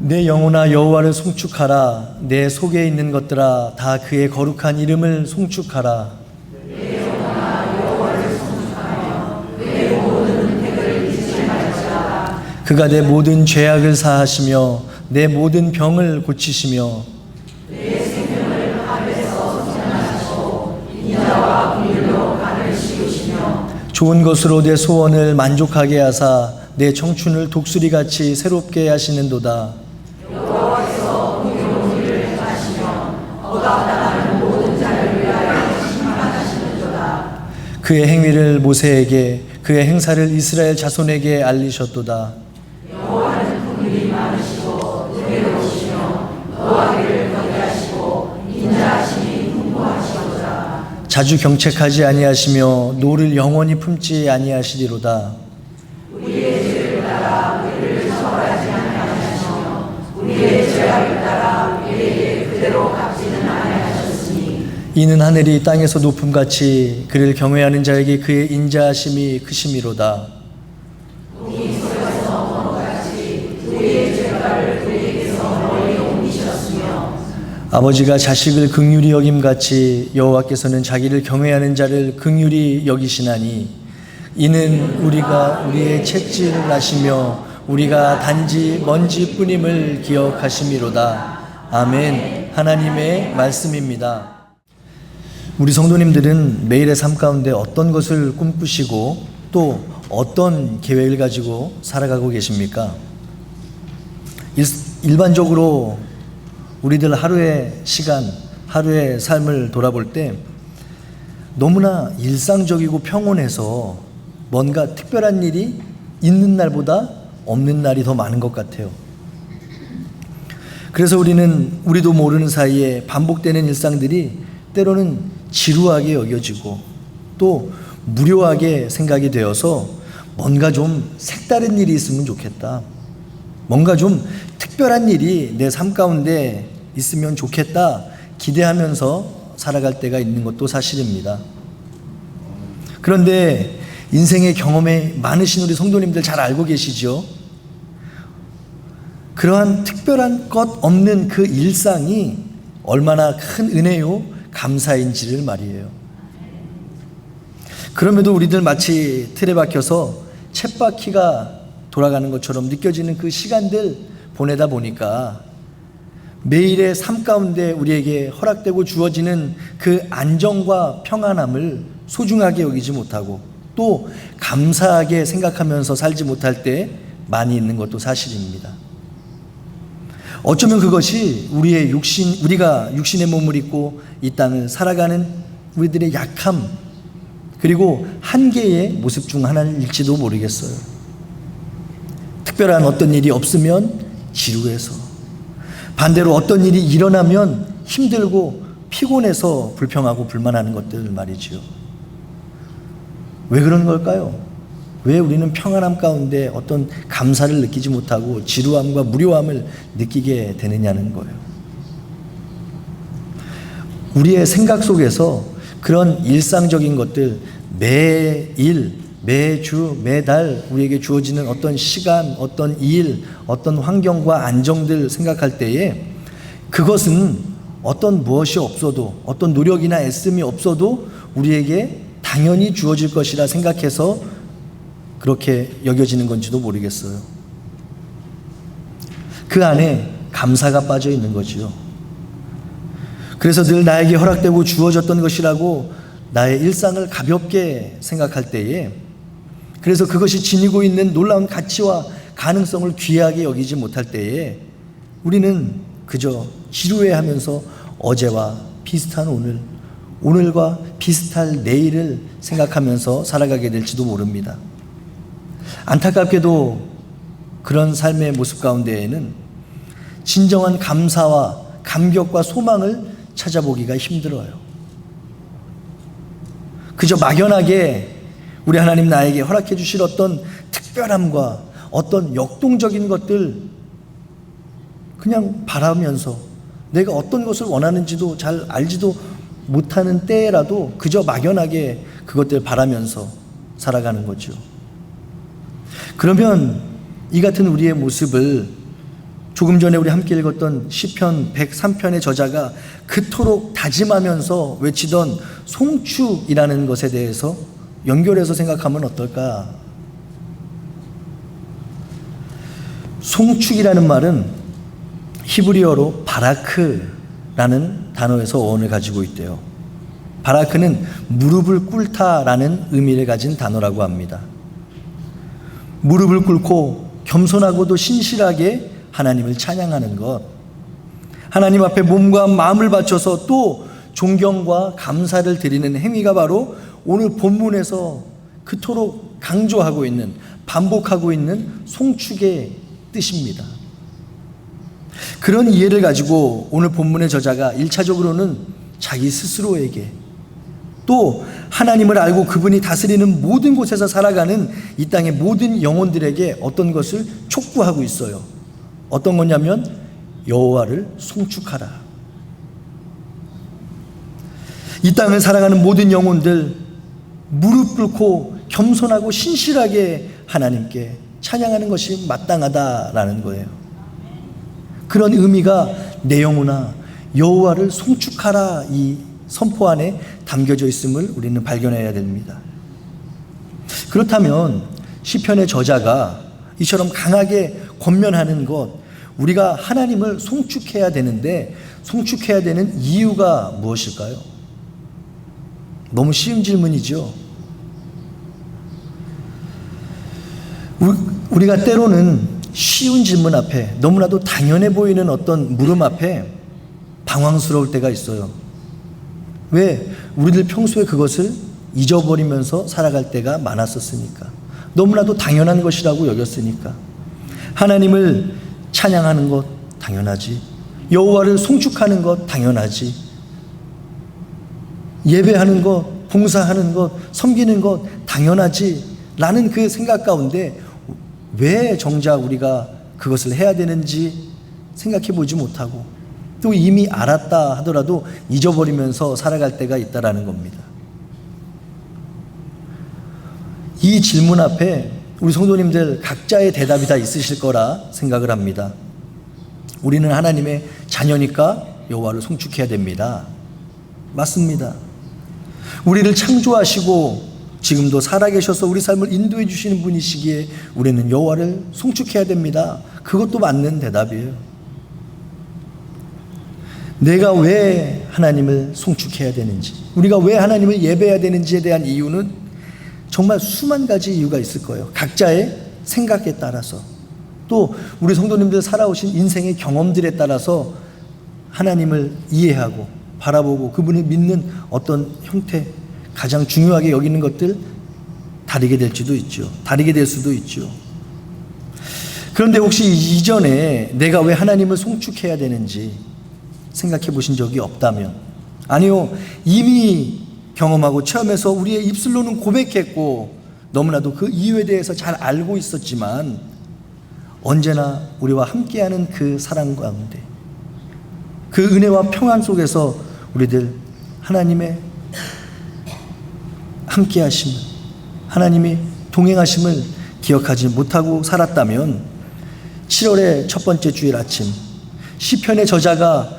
내 영혼아 여호와를 송축하라. 내 속에 있는 것들아 다 그의 거룩한 이름을 송축하라. 내 영혼아 여호와를 송축하며 내 모든 택을 잊지 말지어다. 그가 내 모든 죄악을 사하시며 내 모든 병을 고치시며 내 생명을 합에서 생명하시고 인자와 긍휼로 간을 씌우시며 좋은 것으로 내 소원을 만족하게 하사 내 청춘을 독수리같이 새롭게 하시는도다. 여호와께서 공의로운 일을 행하시며 억압당하는 모든 자를 위하여 심판하시는도다. 그의 행위를 모세에게 그의 행사를 이스라엘 자손에게 알리셨도다. 여호와는 긍휼이 많으시고 은혜로우시며 노하기를 거듭하시고 인자하심이 풍부하시도다. 자주 경책하지 아니하시며 노를 영원히 품지 아니하시리로다. 우리의 죄를 따라 우리를 처벌하지 아니하시며 우리의 죄악을 따라 우리에게 그대로 갚지는 아니하셨으니 이는 하늘이 땅에서 높음같이 그를 경외하는 자에게 그의 인자하심이 크심이로다. 동이 소에서 번호같이 우리의 죄가를 우리에게서 멀리 옮기셨으며 아버지가 자식을 긍휼히 여김같이 여호와께서는 자기를 경외하는 자를 긍휼히 여기시나니 이는 우리가 우리의 채찍을 아시며 우리가 단지 먼지뿐임을 기억하심이로다. 아멘. 하나님의 말씀입니다. 우리 성도님들은 매일의 삶 가운데 어떤 것을 꿈꾸시고 또 어떤 계획을 가지고 살아가고 계십니까? 일반적으로 우리들 하루의 시간, 하루의 삶을 돌아볼 때 너무나 일상적이고 평온해서 뭔가 특별한 일이 있는 날보다 없는 날이 더 많은 것 같아요. 그래서 우리도 모르는 사이에 반복되는 일상들이 때로는 지루하게 여겨지고 또 무료하게 생각이 되어서 뭔가 좀 색다른 일이 있으면 좋겠다. 뭔가 좀 특별한 일이 내 삶 가운데 있으면 좋겠다 기대하면서 살아갈 때가 있는 것도 사실입니다. 그런데 인생의 경험이 많으신 우리 성도님들 잘 알고 계시죠? 그러한 특별한 것 없는 그 일상이 얼마나 큰 은혜요, 감사인지를 말이에요. 그럼에도 우리들 마치 틀에 박혀서 쳇바퀴가 돌아가는 것처럼 느껴지는 그 시간들 보내다 보니까 매일의 삶 가운데 우리에게 허락되고 주어지는 그 안정과 평안함을 소중하게 여기지 못하고 또 감사하게 생각하면서 살지 못할 때 많이 있는 것도 사실입니다. 어쩌면 그것이 우리가 육신의 몸을 입고 이 땅을 살아가는 우리들의 약함 그리고 한계의 모습 중 하나일지도 모르겠어요. 특별한 어떤 일이 없으면 지루해서, 반대로 어떤 일이 일어나면 힘들고 피곤해서 불평하고 불만하는 것들 말이지요. 왜 그런 걸까요? 왜 우리는 평안함 가운데 어떤 감사를 느끼지 못하고 지루함과 무료함을 느끼게 되느냐는 거예요. 우리의 생각 속에서 그런 일상적인 것들 매일, 매주, 매달 우리에게 주어지는 어떤 시간, 어떤 일, 어떤 환경과 안정들 생각할 때에 그것은 어떤 무엇이 없어도 어떤 노력이나 애씀이 없어도 우리에게 당연히 주어질 것이라 생각해서 그렇게 여겨지는 건지도 모르겠어요. 그 안에 감사가 빠져 있는 거지요. 그래서 늘 나에게 허락되고 주어졌던 것이라고 나의 일상을 가볍게 생각할 때에 그래서 그것이 지니고 있는 놀라운 가치와 가능성을 귀하게 여기지 못할 때에 우리는 그저 지루해하면서 어제와 비슷한 오늘, 오늘과 비슷할 내일을 생각하면서 살아가게 될지도 모릅니다. 안타깝게도 그런 삶의 모습 가운데에는 진정한 감사와 감격과 소망을 찾아보기가 힘들어요. 그저 막연하게 우리 하나님 나에게 허락해 주실 어떤 특별함과 어떤 역동적인 것들 그냥 바라면서 내가 어떤 것을 원하는지도 잘 알지도 못하는 때라도 그저 막연하게 그것들 바라면서 살아가는 거죠. 그러면 이 같은 우리의 모습을 조금 전에 우리 함께 읽었던 시편 103편의 저자가 그토록 다짐하면서 외치던 송축이라는 것에 대해서 연결해서 생각하면 어떨까? 송축이라는 말은 히브리어로 바라크라는 단어에서 어원을 가지고 있대요. 바라크는 무릎을 꿇다라는 의미를 가진 단어라고 합니다. 무릎을 꿇고 겸손하고도 신실하게 하나님을 찬양하는 것, 하나님 앞에 몸과 마음을 바쳐서 또 존경과 감사를 드리는 행위가 바로 오늘 본문에서 그토록 강조하고 있는, 반복하고 있는 송축의 뜻입니다. 그런 이해를 가지고 오늘 본문의 저자가 1차적으로는 자기 스스로에게, 또 하나님을 알고 그분이 다스리는 모든 곳에서 살아가는 이 땅의 모든 영혼들에게 어떤 것을 촉구하고 있어요. 어떤 거냐면 여호와를 송축하라. 이 땅을 살아가는 모든 영혼들 무릎 꿇고 겸손하고 신실하게 하나님께 찬양하는 것이 마땅하다라는 거예요. 그런 의미가 내 영혼아 여호와를 송축하라 이 선포 안에 담겨져 있음을 우리는 발견해야 됩니다. 그렇다면 시편의 저자가 이처럼 강하게 권면하는 것, 우리가 하나님을 송축해야 되는데 송축해야 되는 이유가 무엇일까요? 너무 쉬운 질문이죠. 우리가 때로는 쉬운 질문 앞에, 너무나도 당연해 보이는 어떤 물음 앞에 방황스러울 때가 있어요. 왜? 우리들 평소에 그것을 잊어버리면서 살아갈 때가 많았었으니까. 너무나도 당연한 것이라고 여겼으니까. 하나님을 찬양하는 것 당연하지, 여호와를 송축하는 것 당연하지, 예배하는 것, 봉사하는 것, 섬기는 것 당연하지 라는 그 생각 가운데 왜 정작 우리가 그것을 해야 되는지 생각해 보지 못하고 또 이미 알았다 하더라도 잊어버리면서 살아갈 때가 있다라는 겁니다. 이 질문 앞에 우리 성도님들 각자의 대답이 다 있으실 거라 생각을 합니다. 우리는 하나님의 자녀니까 여호와를 송축해야 됩니다. 맞습니다. 우리를 창조하시고 지금도 살아계셔서 우리 삶을 인도해 주시는 분이시기에 우리는 여호와를 송축해야 됩니다. 그것도 맞는 대답이에요. 내가 왜 하나님을 송축해야 되는지, 우리가 왜 하나님을 예배해야 되는지에 대한 이유는 정말 수만 가지 이유가 있을 거예요. 각자의 생각에 따라서, 또 우리 성도님들 살아오신 인생의 경험들에 따라서 하나님을 이해하고 바라보고 그분을 믿는 어떤 형태, 가장 중요하게 여기는 것들 다르게 될지도 있죠. 다르게 될 수도 있죠. 그런데 혹시 이전에 내가 왜 하나님을 송축해야 되는지 생각해 보신 적이 없다면, 아니요, 이미 경험하고 체험해서 우리의 입술로는 고백했고 너무나도 그 이유에 대해서 잘 알고 있었지만 언제나 우리와 함께하는 그 사랑 가운데, 그 은혜와 평안 속에서 우리들 하나님의 함께하심을, 하나님이 동행하심을 기억하지 못하고 살았다면 7월의 첫 번째 주일 아침 시편의 저자가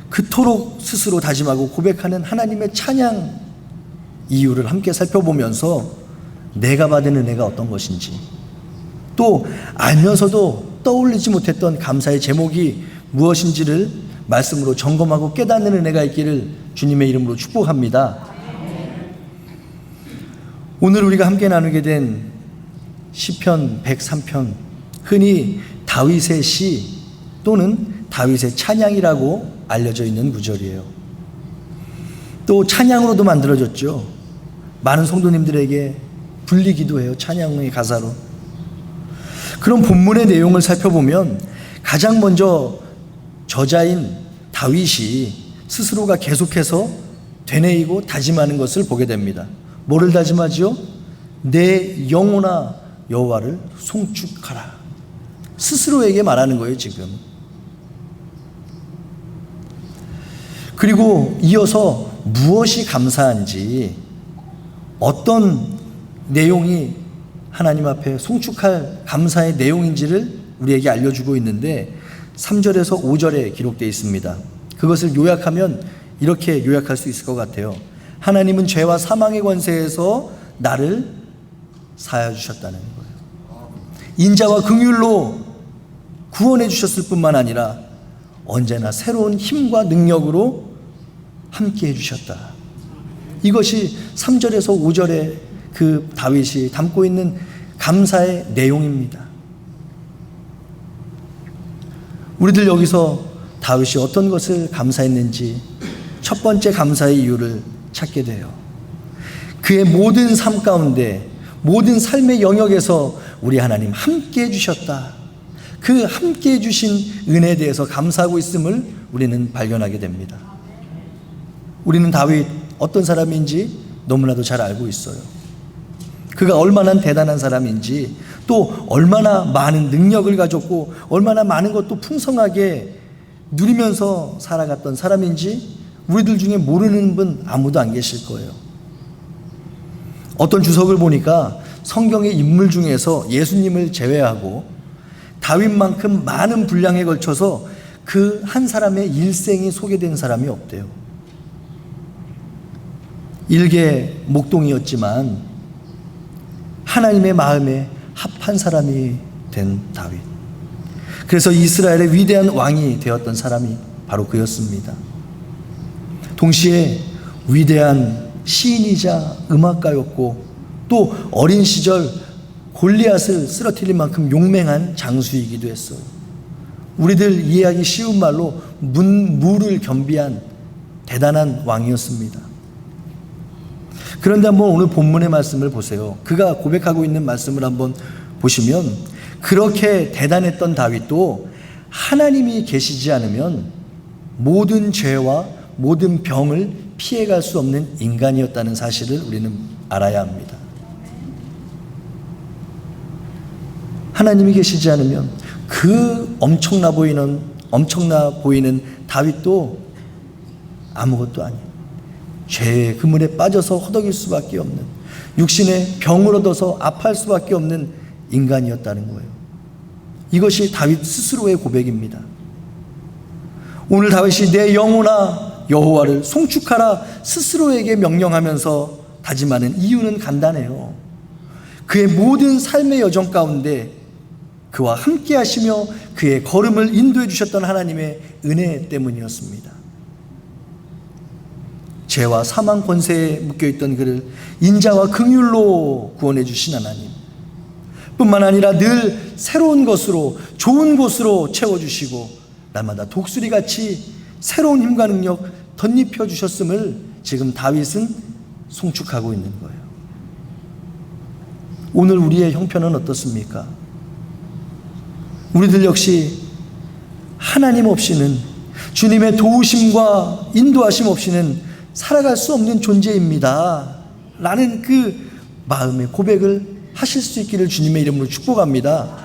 그토록 스스로 다짐하고 고백하는 하나님의 찬양 이유를 함께 살펴보면서 내가 받은 은혜가 어떤 것인지, 또 알면서도 떠올리지 못했던 감사의 제목이 무엇인지를 말씀으로 점검하고 깨닫는 은혜가 있기를 주님의 이름으로 축복합니다. 오늘 우리가 함께 나누게 된 시편 103편, 흔히 다윗의 시 또는 다윗의 찬양이라고 알려져 있는 구절이에요. 또 찬양으로도 만들어졌죠. 많은 성도님들에게 불리기도 해요. 찬양의 가사로. 그런 본문의 내용을 살펴보면 가장 먼저 저자인 다윗이 스스로가 계속해서 되뇌이고 다짐하는 것을 보게 됩니다. 뭐를 다짐하지요? 내 영혼아 여호와를 송축하라. 스스로에게 말하는 거예요, 지금. 그리고 이어서 무엇이 감사한지, 어떤 내용이 하나님 앞에 송축할 감사의 내용인지를 우리에게 알려주고 있는데 3절에서 5절에 기록되어 있습니다. 그것을 요약하면 이렇게 요약할 수 있을 것 같아요. 하나님은 죄와 사망의 권세에서 나를 사하여 주셨다는 거예요. 인자와 긍휼로 구원해 주셨을 뿐만 아니라 언제나 새로운 힘과 능력으로 함께 해주셨다. 이것이 3절에서 5절에 그 다윗이 담고 있는 감사의 내용입니다. 우리들 여기서 다윗이 어떤 것을 감사했는지 첫 번째 감사의 이유를 찾게 돼요. 그의 모든 삶 가운데, 모든 삶의 영역에서 우리 하나님 함께 해주셨다. 그 함께 해주신 은혜에 대해서 감사하고 있음을 우리는 발견하게 됩니다. 우리는 다윗 어떤 사람인지 너무나도 잘 알고 있어요. 그가 얼마나 대단한 사람인지, 또 얼마나 많은 능력을 가졌고 얼마나 많은 것도 풍성하게 누리면서 살아갔던 사람인지 우리들 중에 모르는 분 아무도 안 계실 거예요. 어떤 주석을 보니까 성경의 인물 중에서 예수님을 제외하고 다윗만큼 많은 분량에 걸쳐서 그 한 사람의 일생이 소개된 사람이 없대요. 일개 목동이었지만 하나님의 마음에 합한 사람이 된 다윗. 그래서 이스라엘의 위대한 왕이 되었던 사람이 바로 그였습니다. 동시에 위대한 시인이자 음악가였고 또 어린 시절 골리앗을 쓰러뜨릴 만큼 용맹한 장수이기도 했어요. 우리들 이해하기 쉬운 말로 무를 겸비한 대단한 왕이었습니다. 그런데 한번 오늘 본문의 말씀을 보세요. 그가 고백하고 있는 말씀을 한번 보시면 그렇게 대단했던 다윗도 하나님이 계시지 않으면 모든 죄와 모든 병을 피해갈 수 없는 인간이었다는 사실을 우리는 알아야 합니다. 하나님이 계시지 않으면 그 엄청나 보이는 다윗도 아무것도 아니에요. 죄의 그물에 빠져서 허덕일 수밖에 없는, 육신의 병을 얻어서 아파할 수밖에 없는 인간이었다는 거예요. 이것이 다윗 스스로의 고백입니다. 오늘 다윗이 내 영혼아 여호와를 송축하라 스스로에게 명령하면서 다짐하는 이유는 간단해요. 그의 모든 삶의 여정 가운데 그와 함께 하시며 그의 걸음을 인도해 주셨던 하나님의 은혜 때문이었습니다. 죄와 사망 권세에 묶여있던 그를 인자와 긍휼로 구원해 주신 하나님, 뿐만 아니라 늘 새로운 것으로, 좋은 곳으로 채워주시고 날마다 독수리같이 새로운 힘과 능력 덧입혀 주셨음을 지금 다윗은 송축하고 있는 거예요. 오늘 우리의 형편은 어떻습니까? 우리들 역시 하나님 없이는, 주님의 도우심과 인도하심 없이는 살아갈 수 없는 존재입니다 라는 그 마음의 고백을 하실 수 있기를 주님의 이름으로 축복합니다.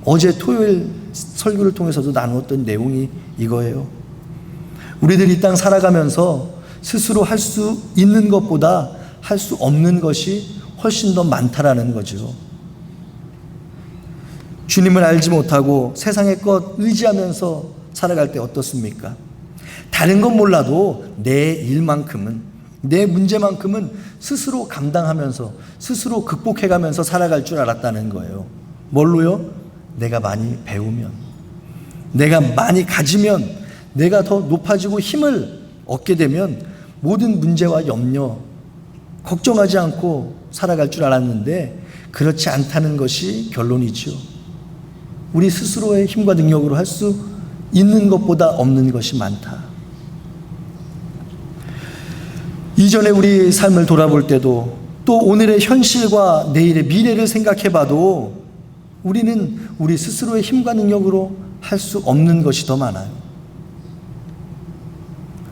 어제 토요일 설교를 통해서도 나누었던 내용이 이거예요. 우리들이 이 땅 살아가면서 스스로 할 수 있는 것보다 할 수 없는 것이 훨씬 더 많다라는 거죠. 주님을 알지 못하고 세상의 것 의지하면서 살아갈 때 어떻습니까? 다른 건 몰라도 내 일만큼은, 내 문제만큼은 스스로 감당하면서 스스로 극복해가면서 살아갈 줄 알았다는 거예요. 뭘로요? 내가 많이 배우면, 내가 많이 가지면, 내가 더 높아지고 힘을 얻게 되면 모든 문제와 염려, 걱정하지 않고 살아갈 줄 알았는데 그렇지 않다는 것이 결론이죠. 우리 스스로의 힘과 능력으로 할 수 있는 것보다 없는 것이 많다. 이전에 우리 삶을 돌아볼 때도, 또 오늘의 현실과 내일의 미래를 생각해 봐도 우리는 우리 스스로의 힘과 능력으로 할 수 없는 것이 더 많아요.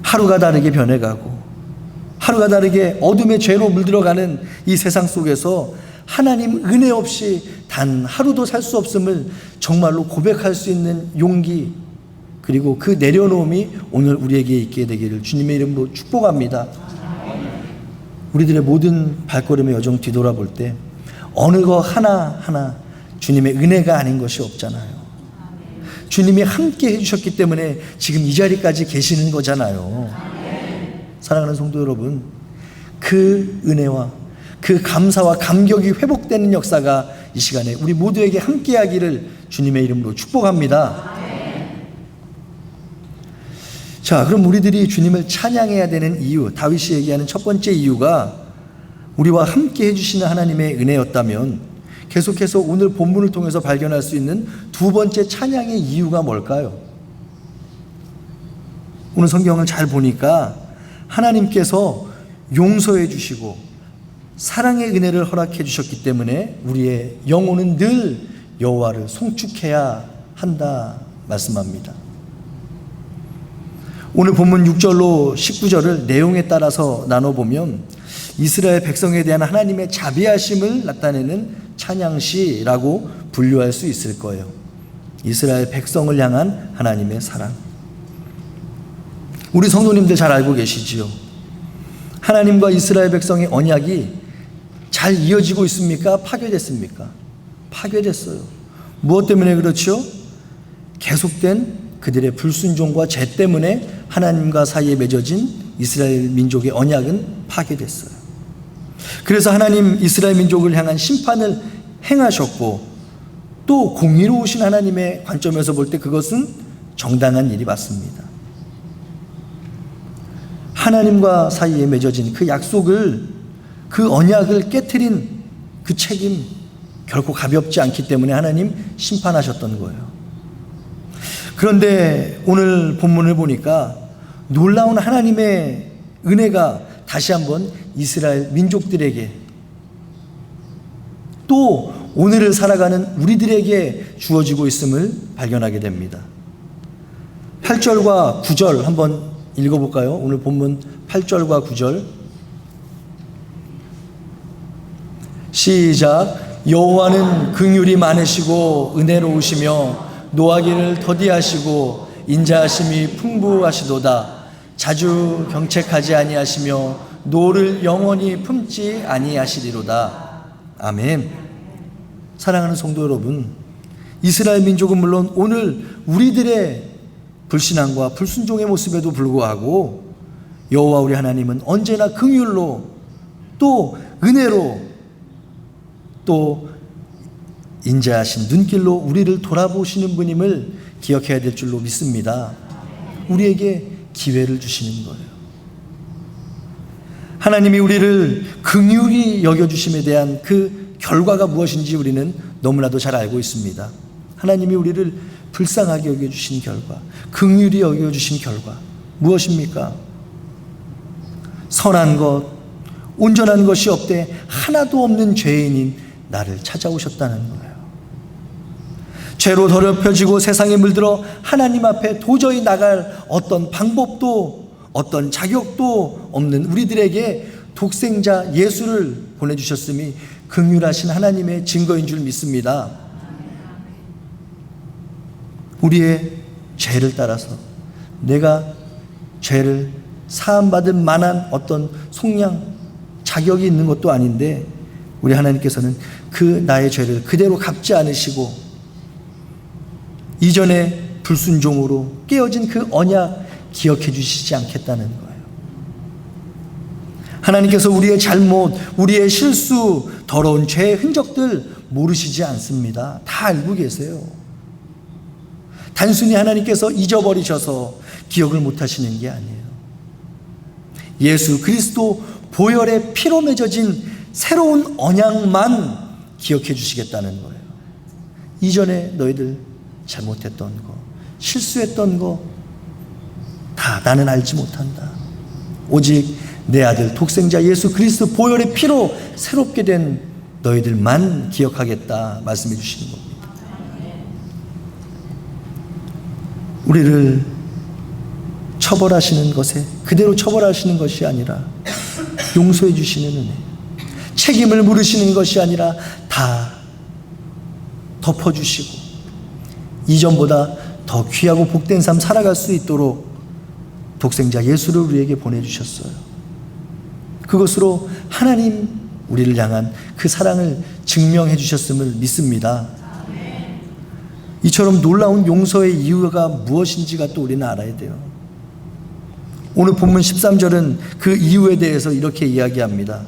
하루가 다르게 변해가고 하루가 다르게 어둠의 죄로 물들어가는 이 세상 속에서 하나님 은혜 없이 단 하루도 살 수 없음을 정말로 고백할 수 있는 용기, 그리고 그 내려놓음이 오늘 우리에게 있게 되기를 주님의 이름으로 축복합니다. 우리들의 모든 발걸음의 여정 뒤돌아볼 때 어느 거 하나하나 주님의 은혜가 아닌 것이 없잖아요. 주님이 함께 해주셨기 때문에 지금 이 자리까지 계시는 거잖아요. 사랑하는 성도 여러분, 그 은혜와 그 감사와 감격이 회복되는 역사가 이 시간에 우리 모두에게 함께하기를 주님의 이름으로 축복합니다. 자, 그럼 우리들이 주님을 찬양해야 되는 이유, 다윗이 얘기하는 첫 번째 이유가 우리와 함께 해주시는 하나님의 은혜였다면, 계속해서 오늘 본문을 통해서 발견할 수 있는 두 번째 찬양의 이유가 뭘까요? 오늘 성경을 잘 보니까 하나님께서 용서해 주시고 사랑의 은혜를 허락해 주셨기 때문에 우리의 영혼은 늘 여호와를 송축해야 한다 말씀합니다. 오늘 본문 6절로 19절을 내용에 따라서 나눠보면 이스라엘 백성에 대한 하나님의 자비하심을 나타내는 찬양시라고 분류할 수 있을 거예요. 이스라엘 백성을 향한 하나님의 사랑. 우리 성도님들 잘 알고 계시지요? 하나님과 이스라엘 백성의 언약이 잘 이어지고 있습니까? 파괴됐습니까? 파괴됐어요. 무엇 때문에 그렇죠? 계속된 그들의 불순종과 죄 때문에 하나님과 사이에 맺어진 이스라엘 민족의 언약은 파괴됐어요. 그래서 하나님 이스라엘 민족을 향한 심판을 행하셨고, 또 공의로우신 하나님의 관점에서 볼 때 그것은 정당한 일이 맞습니다. 하나님과 사이에 맺어진 그 약속을, 그 언약을 깨트린 그 책임 결코 가볍지 않기 때문에 하나님 심판하셨던 거예요. 그런데 오늘 본문을 보니까 놀라운 하나님의 은혜가 다시 한번 이스라엘 민족들에게, 또 오늘을 살아가는 우리들에게 주어지고 있음을 발견하게 됩니다. 8절과 9절 한번 읽어볼까요? 오늘 본문 8절과 9절 시작. 여호와는 긍휼이 많으시고 은혜로우시며 노하기를 더디하시고 인자하심이 풍부하시도다. 자주 경책하지 아니하시며 노를 영원히 품지 아니하시리로다. 아멘. 사랑하는 성도 여러분, 이스라엘 민족은 물론 오늘 우리들의 불신앙과 불순종의 모습에도 불구하고 여호와 우리 하나님은 언제나 긍휼로, 또 은혜로, 또 인자하신 눈길로 우리를 돌아보시는 분임을 기억해야 될 줄로 믿습니다. 우리에게 기회를 주시는 거예요. 하나님이 우리를 긍휼히 여겨주심에 대한 그 결과가 무엇인지 우리는 너무나도 잘 알고 있습니다. 하나님이 우리를 불쌍하게 여겨주신 결과, 긍휼히 여겨주신 결과 무엇입니까? 선한 것, 온전한 것이 없되 하나도 없는 죄인인 나를 찾아오셨다는 거예요. 죄로 더럽혀지고 세상에 물들어 하나님 앞에 도저히 나갈 어떤 방법도 어떤 자격도 없는 우리들에게 독생자 예수를 보내주셨음이 긍휼하신 하나님의 증거인 줄 믿습니다. 우리의 죄를 따라서 내가 죄를 사함받을 만한 어떤 속량, 자격이 있는 것도 아닌데 우리 하나님께서는 그 나의 죄를 그대로 갚지 않으시고 이전의 불순종으로 깨어진 그 언약 기억해 주시지 않겠다는 거예요. 하나님께서 우리의 잘못, 우리의 실수, 더러운 죄의 흔적들 모르시지 않습니다. 다 알고 계세요. 단순히 하나님께서 잊어버리셔서 기억을 못하시는 게 아니에요. 예수 그리스도 보혈의 피로 맺어진 새로운 언약만 기억해 주시겠다는 거예요. 이전에 너희들 잘못했던 거, 실수했던 거 다 나는 알지 못한다. 오직 내 아들 독생자 예수 그리스도 보혈의 피로 새롭게 된 너희들만 기억하겠다 말씀해 주시는 겁니다. 우리를 처벌하시는 것에 그대로 처벌하시는 것이 아니라 용서해 주시는 은혜, 책임을 물으시는 것이 아니라 다 덮어주시고 이전보다 더 귀하고 복된 삶 살아갈 수 있도록 독생자 예수를 우리에게 보내주셨어요. 그것으로 하나님 우리를 향한 그 사랑을 증명해 주셨음을 믿습니다. 이처럼 놀라운 용서의 이유가 무엇인지가 또 우리는 알아야 돼요. 오늘 본문 13절은 그 이유에 대해서 이렇게 이야기합니다.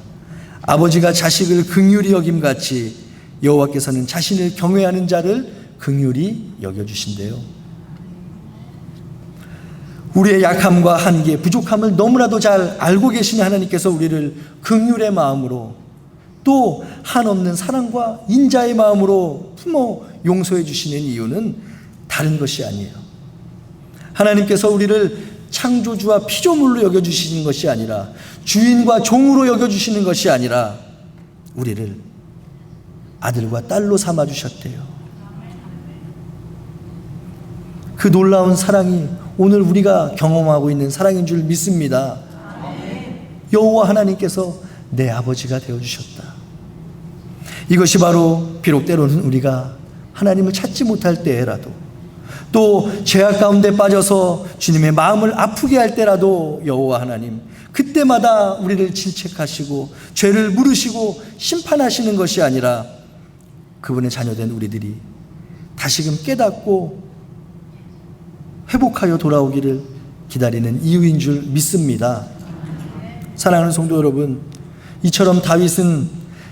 아버지가 자식을 긍휼히 여김같이 여호와께서는 자신을 경외하는 자를 긍휼히 여겨주신대요. 우리의 약함과 한계, 부족함을 너무나도 잘 알고 계신 하나님께서 우리를 긍휼의 마음으로 또 한없는 사랑과 인자의 마음으로 품어 용서해 주시는 이유는 다른 것이 아니에요. 하나님께서 우리를 창조주와 피조물로 여겨주시는 것이 아니라, 주인과 종으로 여겨주시는 것이 아니라 우리를 아들과 딸로 삼아주셨대요. 그 놀라운 사랑이 오늘 우리가 경험하고 있는 사랑인 줄 믿습니다. 여호와 하나님께서 내 아버지가 되어주셨다. 이것이 바로 비록 때로는 우리가 하나님을 찾지 못할 때라도, 또 죄악 가운데 빠져서 주님의 마음을 아프게 할 때라도 여호와 하나님 그때마다 우리를 질책하시고 죄를 물으시고 심판하시는 것이 아니라 그분의 자녀된 우리들이 다시금 깨닫고 회복하여 돌아오기를 기다리는 이유인 줄 믿습니다. 사랑하는 성도 여러분, 이처럼 다윗은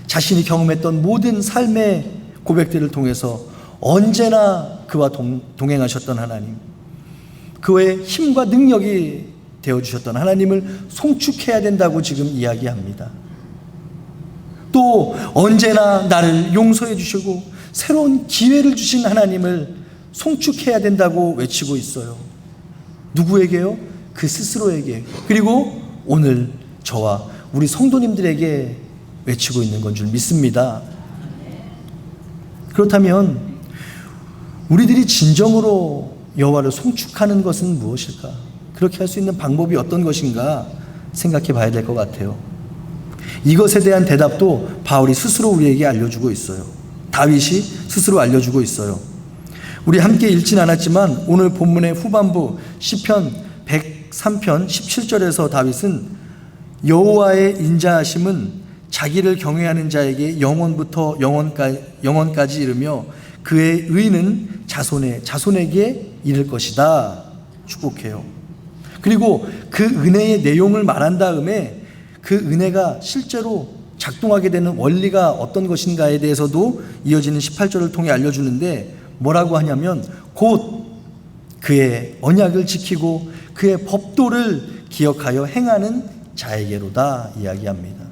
자신이 경험했던 모든 삶의 고백들을 통해서 언제나 그와 동행하셨던 하나님, 그의 힘과 능력이 되어주셨던 하나님을 송축해야 된다고 지금 이야기합니다. 또 언제나 나를 용서해 주시고 새로운 기회를 주신 하나님을 송축해야 된다고 외치고 있어요. 누구에게요? 그 스스로에게, 그리고 오늘 저와 우리 성도님들에게 외치고 있는 건 줄 믿습니다. 그렇다면 우리들이 진정으로 여호와를 송축하는 것은 무엇일까? 그렇게 할 수 있는 방법이 어떤 것인가 생각해 봐야 될 것 같아요. 이것에 대한 대답도 바울이 스스로 우리에게 알려주고 있어요. 다윗이 스스로 알려주고 있어요. 우리 함께 읽진 않았지만 오늘 본문의 후반부 시편 103편 17절에서 다윗은 여호와의 인자하심은 자기를 경외하는 자에게 영원부터 영원까지 이르며 그의 의는 자손에게 이를 것이다 축복해요. 그리고 그 은혜의 내용을 말한 다음에 그 은혜가 실제로 작동하게 되는 원리가 어떤 것인가에 대해서도 이어지는 18절을 통해 알려주는데, 뭐라고 하냐면 곧 그의 언약을 지키고 그의 법도를 기억하여 행하는 자에게로다 이야기합니다.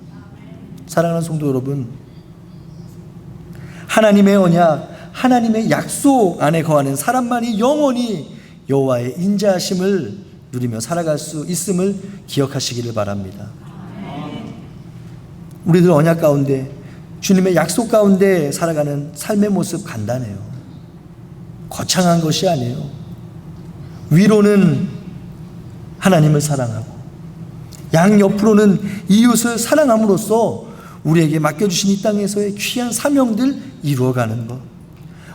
사랑하는 성도 여러분, 하나님의 언약, 하나님의 약속 안에 거하는 사람만이 영원히 여호와의 인자하심을 누리며 살아갈 수 있음을 기억하시기를 바랍니다. 우리들 언약 가운데, 주님의 약속 가운데 살아가는 삶의 모습 간단해요. 거창한 것이 아니에요. 위로는 하나님을 사랑하고 양옆으로는 이웃을 사랑함으로써 우리에게 맡겨주신 이 땅에서의 귀한 사명들 이루어가는 것,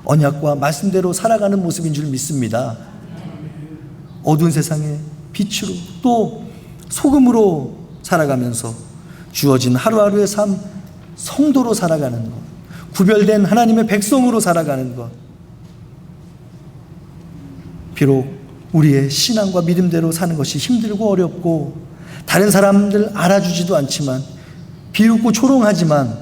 언약과 말씀대로 살아가는 모습인 줄 믿습니다. 어두운 세상에 빛으로 또 소금으로 살아가면서 주어진 하루하루의 삶, 성도로 살아가는 것, 구별된 하나님의 백성으로 살아가는 것, 비록 우리의 신앙과 믿음대로 사는 것이 힘들고 어렵고 다른 사람들 알아주지도 않지만 비웃고 조롱하지만,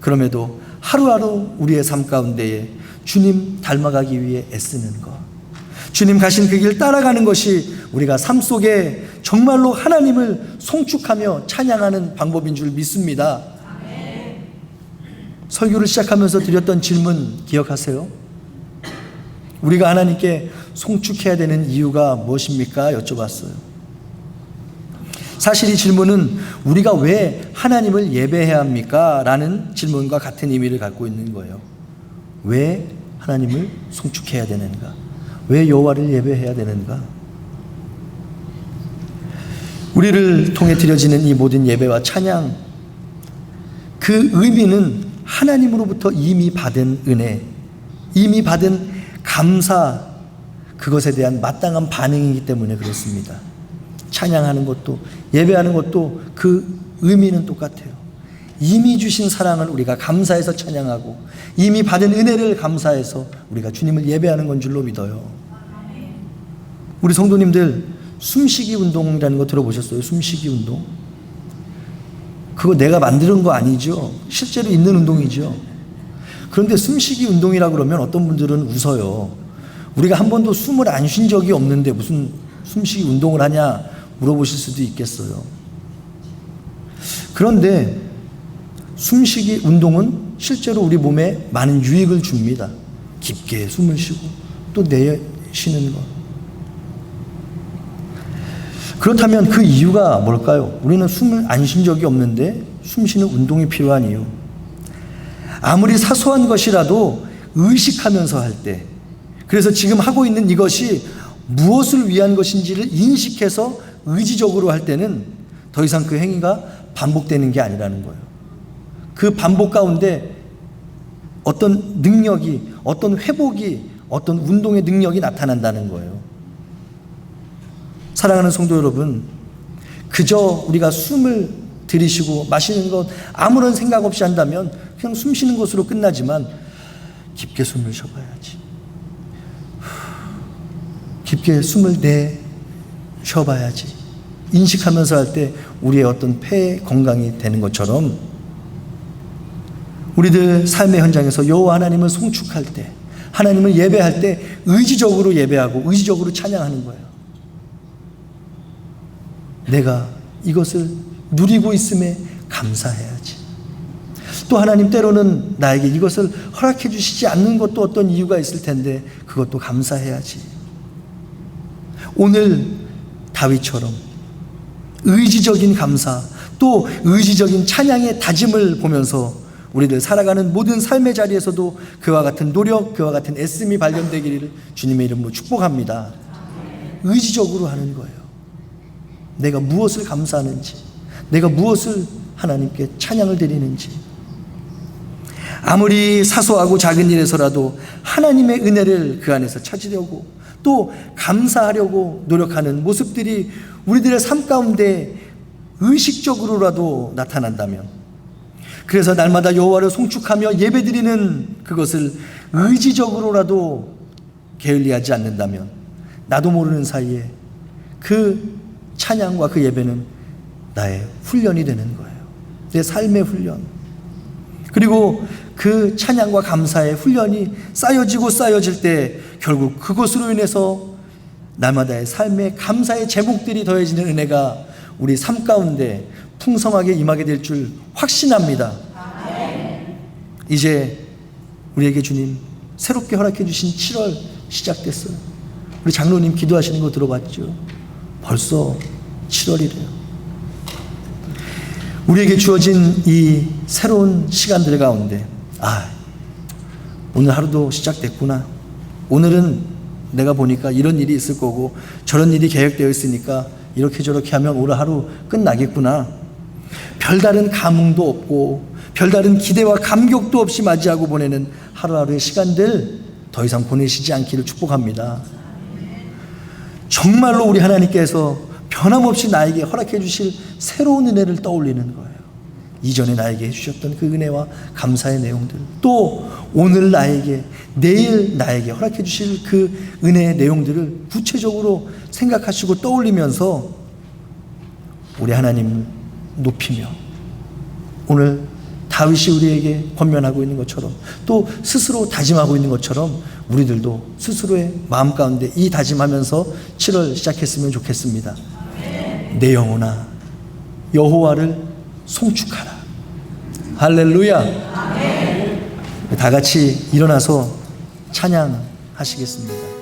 그럼에도 하루하루 우리의 삶 가운데에 주님 닮아가기 위해 애쓰는 것, 주님 가신 그 길 따라가는 것이 우리가 삶 속에 정말로 하나님을 송축하며 찬양하는 방법인 줄 믿습니다. 설교를 시작하면서 드렸던 질문 기억하세요? 우리가 하나님께 송축해야 되는 이유가 무엇입니까? 여쭤봤어요. 사실 이 질문은 우리가 왜 하나님을 예배해야 합니까? 라는 질문과 같은 의미를 갖고 있는 거예요. 왜 하나님을 송축해야 되는가? 왜 여호와를 예배해야 되는가? 우리를 통해 드려지는 이 모든 예배와 찬양, 그 의미는 하나님으로부터 이미 받은 은혜, 이미 받은 감사, 그것에 대한 마땅한 반응이기 때문에 그렇습니다. 찬양하는 것도 예배하는 것도 그 의미는 똑같아요. 이미 주신 사랑을 우리가 감사해서 찬양하고 이미 받은 은혜를 감사해서 우리가 주님을 예배하는 건 줄로 믿어요. 우리 성도님들 숨쉬기 운동이라는 거 들어보셨어요? 숨쉬기 운동? 그거 내가 만드는 거 아니죠. 실제로 있는 운동이죠. 그런데 숨쉬기 운동이라고 그러면 어떤 분들은 웃어요. 우리가 한 번도 숨을 안 쉰 적이 없는데 무슨 숨쉬기 운동을 하냐 물어보실 수도 있겠어요. 그런데 숨쉬기 운동은 실제로 우리 몸에 많은 유익을 줍니다. 깊게 숨을 쉬고 또 내쉬는 것. 그렇다면 그 이유가 뭘까요? 우리는 숨을 안 쉰 적이 없는데 숨 쉬는 운동이 필요한 이유. 아무리 사소한 것이라도 의식하면서 할 때, 그래서 지금 하고 있는 이것이 무엇을 위한 것인지를 인식해서 의지적으로 할 때는 더 이상 그 행위가 반복되는 게 아니라는 거예요. 그 반복 가운데 어떤 능력이, 어떤 회복이, 어떤 운동의 능력이 나타난다는 거예요. 사랑하는 성도 여러분, 그저 우리가 숨을 들이쉬고 마시는 것 아무런 생각 없이 한다면 그냥 숨 쉬는 것으로 끝나지만 깊게 숨을 쉬어봐야지. 깊게 숨을 내쉬어봐야지. 인식하면서 할 때 우리의 어떤 폐 건강이 되는 것처럼 우리들 삶의 현장에서 여호와 하나님을 송축할 때, 하나님을 예배할 때 의지적으로 예배하고 의지적으로 찬양하는 거예요. 내가 이것을 누리고 있음에 감사해야지. 또 하나님 때로는 나에게 이것을 허락해 주시지 않는 것도 어떤 이유가 있을 텐데 그것도 감사해야지. 오늘 다윗처럼 의지적인 감사, 또 의지적인 찬양의 다짐을 보면서 우리들 살아가는 모든 삶의 자리에서도 그와 같은 노력, 그와 같은 애씀이 발견되기를 주님의 이름으로 축복합니다. 의지적으로 하는 거예요. 내가 무엇을 감사하는지, 내가 무엇을 하나님께 찬양을 드리는지, 아무리 사소하고 작은 일에서라도 하나님의 은혜를 그 안에서 찾으려고 또 감사하려고 노력하는 모습들이 우리들의 삶 가운데 의식적으로라도 나타난다면, 그래서 날마다 여호와를 송축하며 예배드리는 그것을 의지적으로라도 게을리하지 않는다면 나도 모르는 사이에 그 찬양과 그 예배는 나의 훈련이 되는 거예요. 내 삶의 훈련. 그리고 그 찬양과 감사의 훈련이 쌓여지고 쌓여질 때 결국 그것으로 인해서 날마다의 삶의 감사의 제목들이 더해지는 은혜가 우리 삶 가운데 풍성하게 임하게 될 줄 확신합니다. 이제 우리에게 주님 새롭게 허락해 주신 7월 시작됐어요. 우리 장로님 기도하시는 거 들어봤죠? 벌써 7월이래요. 우리에게 주어진 이 새로운 시간들 가운데 오늘 하루도 시작됐구나. 오늘은 내가 보니까 이런 일이 있을 거고 저런 일이 계획되어 있으니까 이렇게 저렇게 하면 오늘 하루 끝나겠구나. 별다른 감흥도 없고 별다른 기대와 감격도 없이 맞이하고 보내는 하루하루의 시간들 더 이상 보내시지 않기를 축복합니다. 정말로 우리 하나님께서 변함없이 나에게 허락해 주실 새로운 은혜를 떠올리는 거예요. 이전에 나에게 해주셨던 그 은혜와 감사의 내용들, 또 오늘 나에게, 내일 나에게 허락해 주실 그 은혜의 내용들을 구체적으로 생각하시고 떠올리면서 우리 하나님 높이며, 오늘 다윗이 우리에게 권면하고 있는 것처럼 또 스스로 다짐하고 있는 것처럼 우리들도 스스로의 마음 가운데 이 다짐하면서 7월 시작했으면 좋겠습니다. 내 영혼아 여호와를 송축하라. 할렐루야. 다 같이 일어나서 찬양하시겠습니다.